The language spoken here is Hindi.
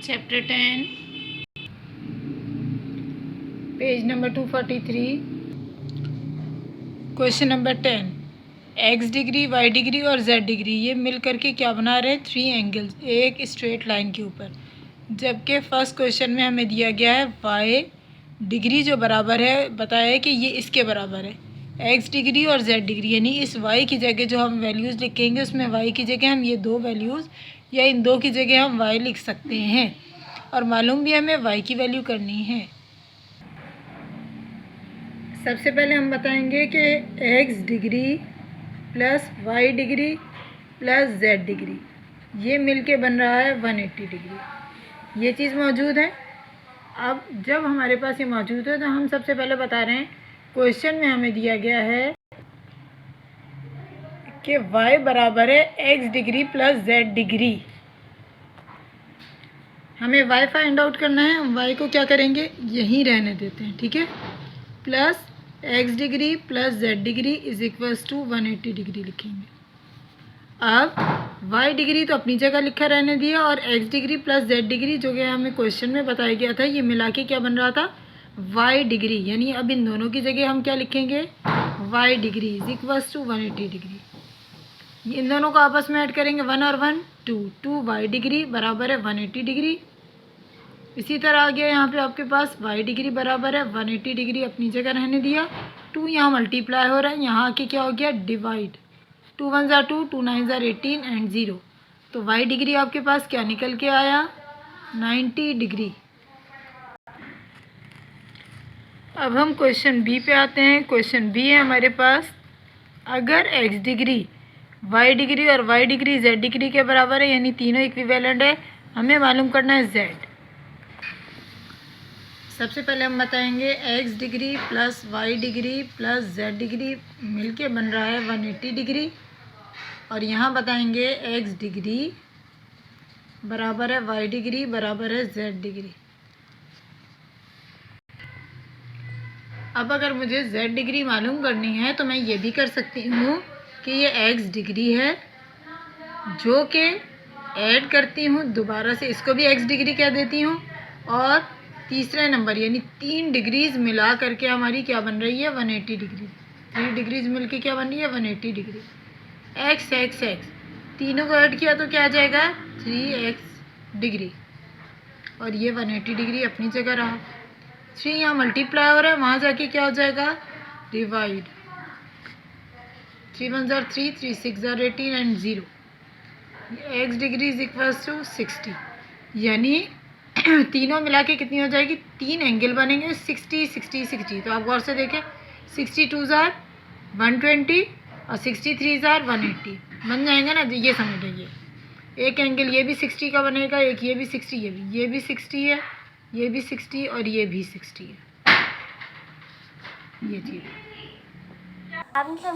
Chapter 10 page number 243 question number 10 x degree y degree और जेड डिग्री ये मिल करके क्या बना रहे हैं 3 एंगल्स एक स्ट्रेट लाइन के ऊपर। जबकि फर्स्ट क्वेश्चन में हमें दिया गया है वाई डिग्री जो बराबर है बताया है कि ये इसके बराबर है एक्स डिग्री और जेड डिग्री, यानी इस वाई की जगह जो हम वैल्यूज़ लिखेंगे उसमें वाई की जगह हम ये दो वैल्यूज़ या इन दो की जगह हम वाई लिख सकते हैं और मालूम भी हमें वाई की वैल्यू करनी है। सबसे पहले हम बताएंगे कि x degree plus y degree plus z degree ये मिलके बन रहा है 180 डिग्री। ये चीज़ मौजूद है। अब जब हमारे पास ये मौजूद है तो हम सबसे पहले बता रहे हैं क्वेश्चन में हमें दिया गया है कि y बराबर है x degree plus z degree. हमें y फाइंड आउट करना है। हम y को क्या करेंगे यहीं रहने देते हैं, ठीक है। Plus x degree plus z degree is equals to 180 degree लिखेंगे। अब y डिग्री तो अपनी जगह लिखा रहने दिया और x degree plus z degree जो कि हमें क्वेश्चन में बताया गया था ये मिला के क्या बन रहा था y डिग्री, यानी अब इन दोनों की जगह हम क्या लिखेंगे y degree is equals to 180 degree. इन दोनों को आपस में ऐड करेंगे 1 और 1 2 y डिग्री बराबर है 180 डिग्री। इसी तरह आ गया यहाँ पे आपके पास y डिग्री बराबर है 180 डिग्री अपनी जगह रहने दिया। 2 यहाँ मल्टीप्लाई हो रहा है, यहाँ आके क्या हो गया डिवाइड। 2 1 ज़ा 2 2 9 ज़ा 18 एंड 0। तो y डिग्री आपके पास क्या निकल के आया 90 डिग्री। अब हम क्वेश्चन बी पे आते हैं। क्वेश्चन बी है हमारे पास, अगर x डिग्री y डिग्री और y डिग्री z डिग्री के बराबर है यानी तीनों इक्विवेलेंट है, हमें मालूम करना है z। सबसे पहले हम बताएंगे x degree plus y degree plus z degree मिलके बन रहा है 180 डिग्री और यहाँ बताएंगे x डिग्री बराबर है y डिग्री बराबर है z डिग्री। अब अगर मुझे z डिग्री मालूम करनी है तो मैं ये भी कर सकती हूँ कि ये x डिग्री है जो कि ऐड करती हूँ दोबारा से, इसको भी x डिग्री कह देती हूँ और तीसरे नंबर यानी 3 डिग्रीज मिला करके हमारी क्या बन रही है 180 डिग्री। 3 डिग्रीज मिल के क्या बन रही है 180 डिग्री। x x x तीनों को ऐड किया तो क्या आ जाएगा 3x डिग्री और ये 180 डिग्री अपनी जगह रहा। 3 यहाँ मल्टीप्लाई हो रहा है, वहाँ जाके क्या हो जाएगा डिवाइड। 3 1 ज़ा 3 3 6 ज़ा 18 and 0। x degree is equals to 60, यानी तीनों मिला के कितनी हो जाएगी 3 एंगल बनेंगे 60 60 60। तो आप गौर से देखें 62 ज़ार 120 और 63 ज़ार 180 बन जाएंगे ना। ये समझ लीजिए एक एंगल ये भी 60 का बनेगा, एक ये भी 60, ये भी 60 है, ये भी 60 और ये भी 60 है। ये चीज़